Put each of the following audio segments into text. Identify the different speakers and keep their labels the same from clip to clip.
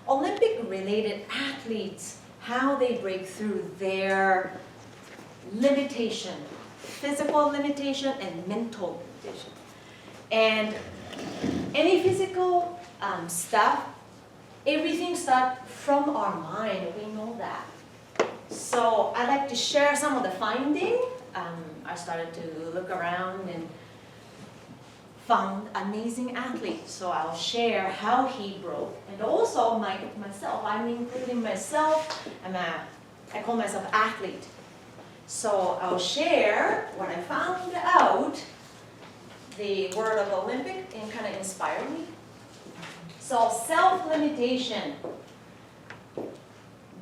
Speaker 1: Olympic-related athletes, how they break through their limitation, physical limitation and mental limitation. And any physical stuff, everything starts from our mind, we know that. So I'd like to share some of the findings. I started to look around and found amazing athletes. So I'll share how he broke. And also myself, I'm including myself, I call myself athlete. So I'll share what I found out, the word of Olympic, and kind of inspired me. So self-limitation.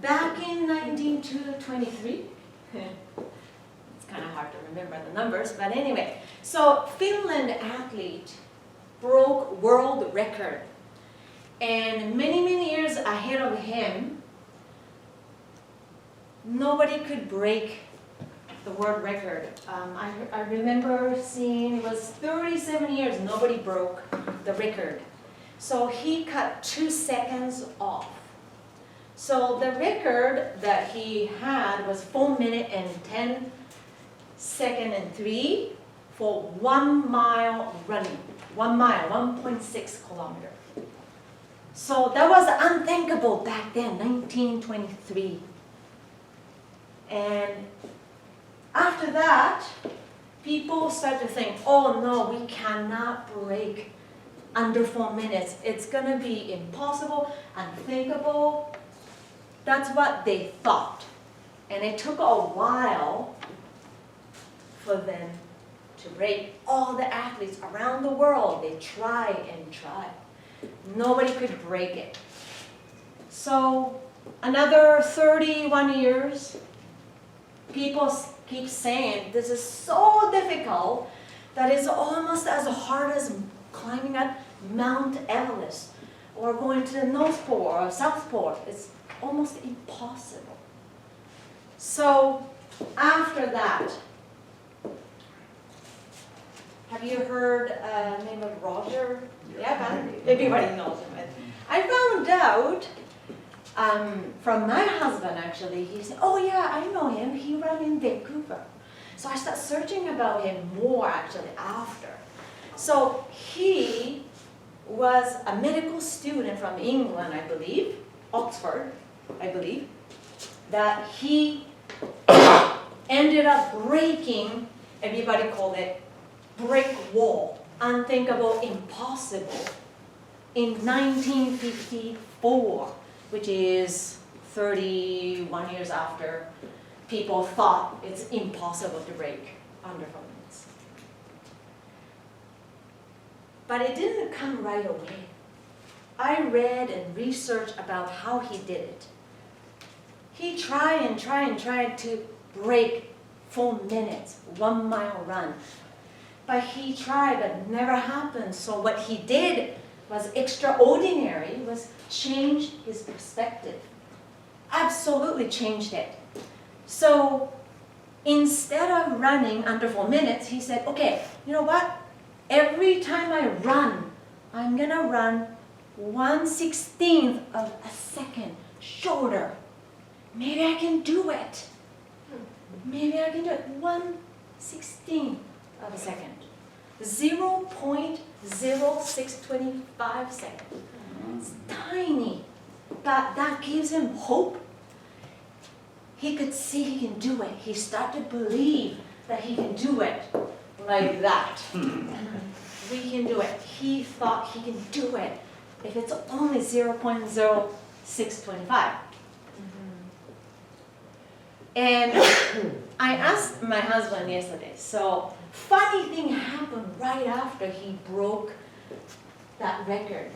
Speaker 1: Back in 1923, it's kind of hard to remember the numbers, but anyway. So Finland athlete broke world record. And many years ahead of him, nobody could break the world record. I remember seeing it was 37 years, nobody broke the record. So he cut 2 seconds off. So the record that he had was 4 minutes and 10 seconds and 3 for 1 mile running. 1 mile, 1.6 kilometers. So that was unthinkable back then, 1923. And after that, people start to think, oh no, we cannot break under 4 minutes. It's going to be impossible, unthinkable. That's what they thought. And it took a while for them to break. All the athletes around the world, they tried and tried. Nobody could break it. So another 31 years, people keep saying this is so difficult that it's almost as hard as climbing at Mount Everest or going to the North Pole or South Pole. It's almost impossible. So after that, have you heard the name of Roger? Yeah, everybody knows him. I found out from my husband, actually. He said, oh yeah, I know him. He ran in Vancouver. So I started searching about him more, actually, after. So he was a medical student from England, I believe, Oxford, I believe, that he ended up breaking, everybody called it, brick wall, unthinkable, impossible, in 1954, which is 31 years after people thought it's impossible to break under 4 minutes. But it didn't come right away. I read and researched about how he did it. He tried to break 4 minutes, 1 mile run. But he tried, but it never happened. So what he did was extraordinary, was change his perspective. Absolutely changed it. So instead of running under 4 minutes, he said, okay, you know what? Every time I run, I'm gonna run 1/16 of a second shorter. Maybe I can do it. Maybe I can do it. 1/16 of a second. 0.0625 seconds. It's tiny, but that gives him hope. He could see he can do it. He started to believe that he can do it like that. We can do it. He thought he can do it if it's only 0.0625. And I asked my husband yesterday, so funny thing happened right after he broke that record.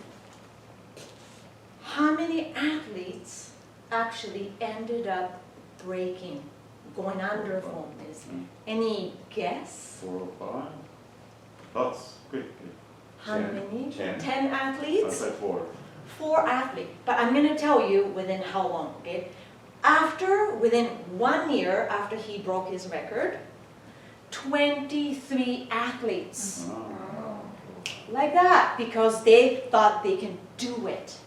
Speaker 1: How many athletes actually ended up breaking, going under 4 minutes? Any guess?
Speaker 2: 4 or 5? That's good.
Speaker 1: How many?
Speaker 2: 10.
Speaker 1: 10 athletes?
Speaker 2: I said 4.
Speaker 1: 4 athletes. But I'm going to tell you within how long, okay? Within 1 year after he broke his record, 23 athletes.
Speaker 2: Oh.
Speaker 1: Like that, because they thought they can do it.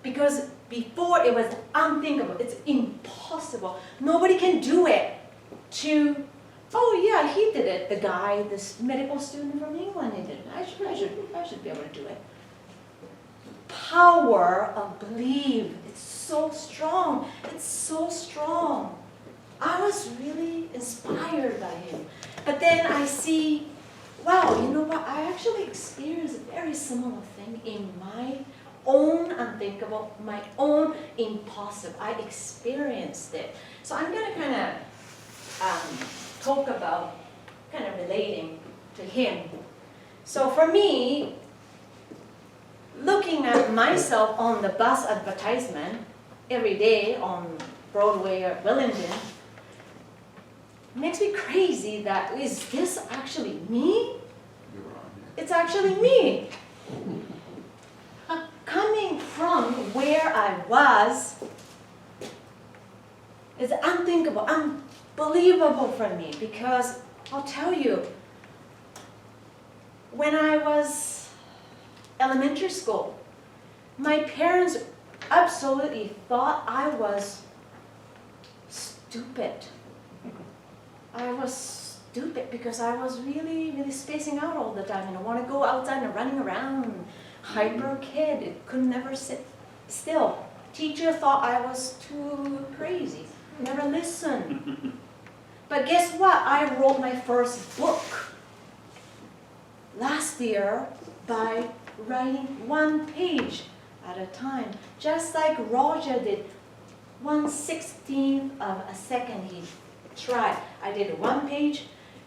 Speaker 1: Because before it was unthinkable, it's impossible. Nobody can do it. Oh yeah, he did it. The guy, this medical student from England, he did it. I should be able to do it. Power of belief. It's so strong. It's so strong. I was really inspired by him. But then I see, wow, you know what? I actually experienced a very similar thing in my own unthinkable, my own impossible. I experienced it. So I'm going to kind of talk about kind of relating to him. So for me, looking at myself on the bus advertisement every day on Broadway or Wellington makes me crazy that, is this actually me? It's actually me. Coming from where I was is unthinkable, unbelievable for me, because I'll tell you, when I was elementary school, my parents absolutely thought I was stupid. I was stupid because I was really, really spacing out all the time. Want to go outside and running around. Hyper kid, it could never sit still. Teacher thought I was too crazy, never listened. But guess what? I wrote my first book last year by writing 1 page at a time, just like Roger did 1/16 of a second he tried. I did 1 page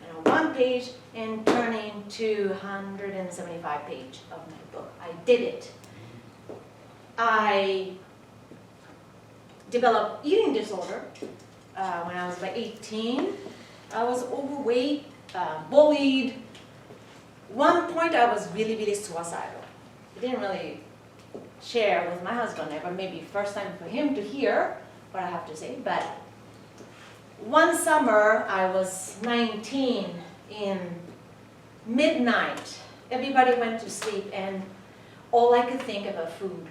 Speaker 1: and 1 page and turning to 175 page of my book. I did it. I developed eating disorder when I was about 18. I was overweight, bullied. One point I was really, really suicidal. I didn't really share with my husband ever, maybe first time for him to hear what I have to say, but one summer I was 19 in midnight. Everybody went to sleep and all I could think about food.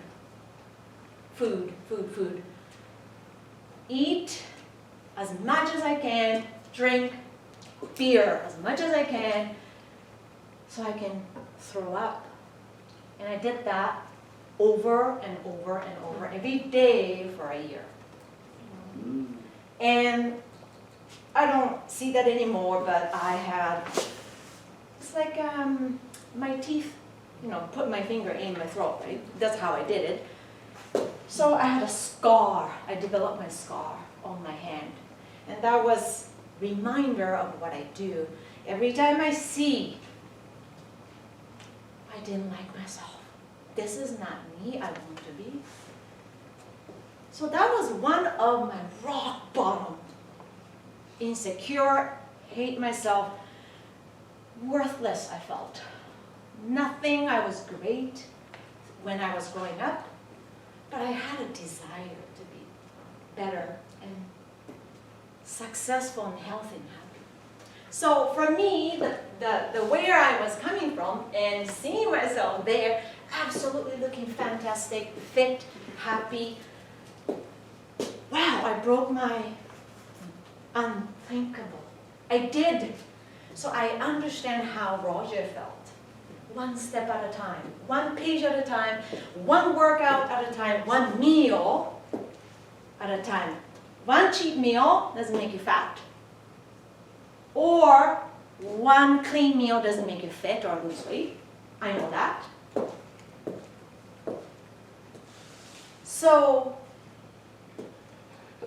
Speaker 1: Food, food, food. Eat as much as I can, drink beer as much as I can, so I can throw up. And I did that over and over and over, every day for a year. And I don't see that anymore, but I had, it's like my teeth, put my finger in my throat, right? That's how I did it. So I had a scar. I developed my scar on my hand. And that was a reminder of what I do. Every time I see, I didn't like myself. This is not me I want to be. So that was one of my rock bottom. Insecure, hate myself, worthless I felt. Nothing, I was great when I was growing up, but I had a desire to be better and successful and healthy and happy. So for me, the where I was coming from and seeing myself there, absolutely looking fantastic, fit, happy. Wow, I broke my unthinkable. I did. So I understand how Roger felt. One step at a time, 1 page at a time, 1 workout at a time, 1 meal at a time. 1 cheat meal doesn't make you fat. Or 1 clean meal doesn't make you fit or lose weight. I know that. So,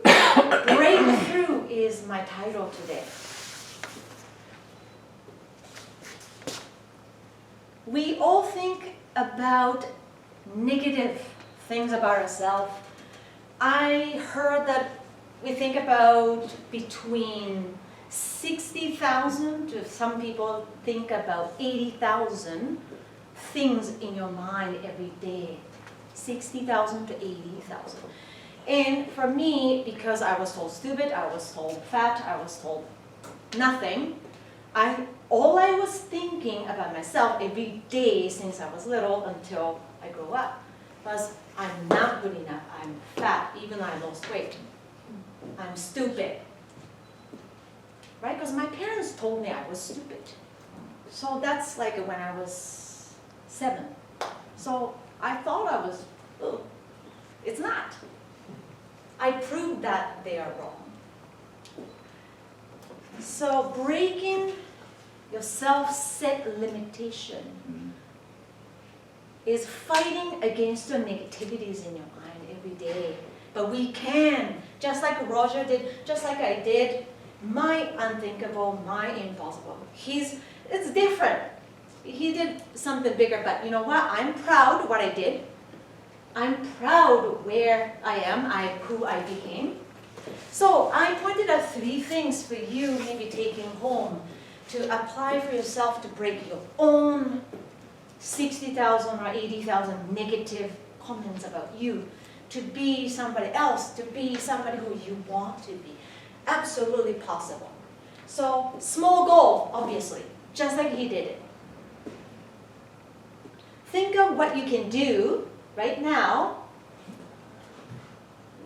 Speaker 1: breakthrough is my title today. We all think about negative things about ourselves. I heard that we think about between 60,000 to some people think about 80,000 things in your mind every day. 60,000 to 80,000. And for me, because I was told stupid, I was told fat, I was told nothing, all I was thinking about myself every day since I was little until I grew up was I'm not good enough, I'm fat, even though I lost weight. I'm stupid. Right? Because my parents told me I was stupid. So that's like when I was 7. So I thought I was, oh, it's not. I proved that they are wrong. So breaking your self-set limitation is fighting against the negativities in your mind every day. But we can, just like Roger did, just like I did, my unthinkable, my impossible. It's different. He did something bigger, but you know what? I'm proud of what I did. I'm proud where I am, who I became. So I pointed out 3 things for you, maybe taking home, to apply for yourself to break your own 60,000 or 80,000 negative comments about you, to be somebody else, to be somebody who you want to be. Absolutely possible. So small goal, obviously, just like he did it. Think of what you can do right now.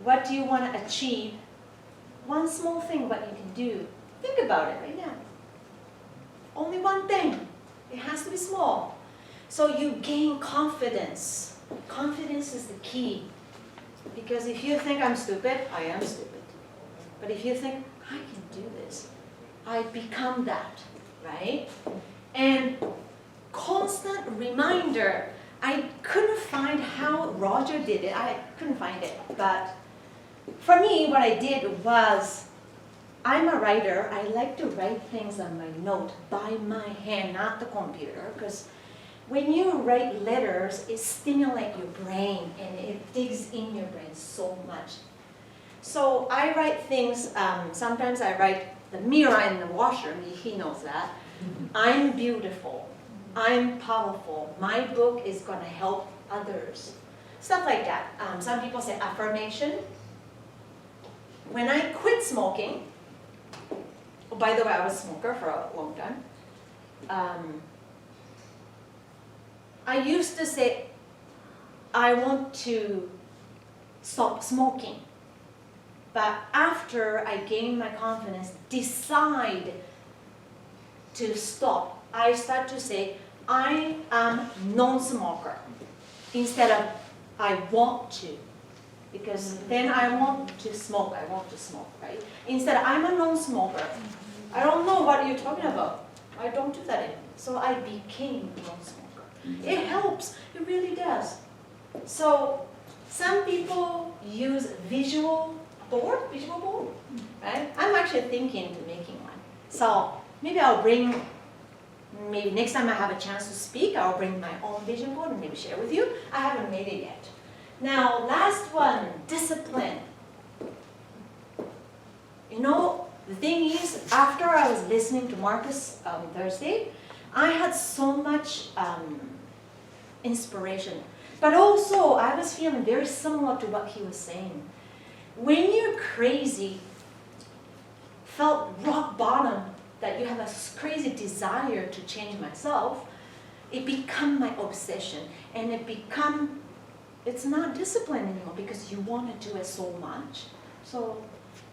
Speaker 1: What do you want to achieve? One small thing what you can do. Think about it right now. Only one thing. It has to be small. So you gain confidence. Confidence is the key. Because if you think I'm stupid, I am stupid. But if you think, I can do this, I become that, right? And constant reminder. I couldn't find how Roger did it. I couldn't find it. But for me, what I did was, I'm a writer. I like to write things on my note by my hand, not the computer. Because when you write letters, it stimulates your brain and it digs in your brain so much. So I write things, sometimes I write the mirror in the washer, he knows that. I'm beautiful, I'm powerful, my book is going to help others. Stuff like that. Some people say affirmation. When I quit smoking, oh, by the way, I was a smoker for a long time. I used to say, I want to stop smoking. But after I gained my confidence, decide to stop, I start to say, I am non-smoker. Instead of, I want to. Because then I want to smoke, right? Instead, I'm a non-smoker. I don't know what you're talking about. I don't do that anymore. So I became a non-smoker. It helps, it really does. So some people use visual board, right? I'm actually thinking of making one. So maybe I'll bring, maybe next time I have a chance to speak, I'll bring my own vision board and maybe share with you. I haven't made it yet. Now, last one, discipline. You know, the thing is, after I was listening to Marcus Thursday, I had so much inspiration. But also, I was feeling very similar to what he was saying. When you're crazy, felt rock bottom, that you have a crazy desire to change myself, it become my obsession. And it's not discipline anymore because you want to do it so much. So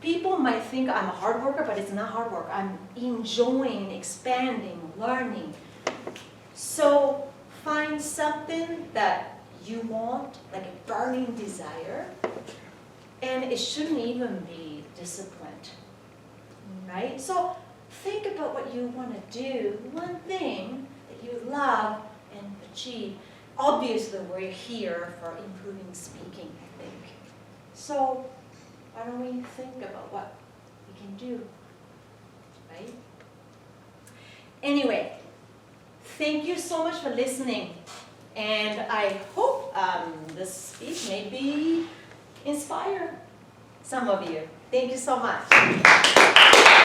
Speaker 1: people might think I'm a hard worker, but it's not hard work. I'm enjoying, expanding, learning. So find something that you want, like a burning desire, and it shouldn't even be disciplined, right? So think about what you want to do, one thing that you love and achieve. Obviously, we're here for improving speaking, I think. So why don't we think about what we can do, right? Anyway, thank you so much for listening. And I hope this speech maybe inspire some of you. Thank you so much.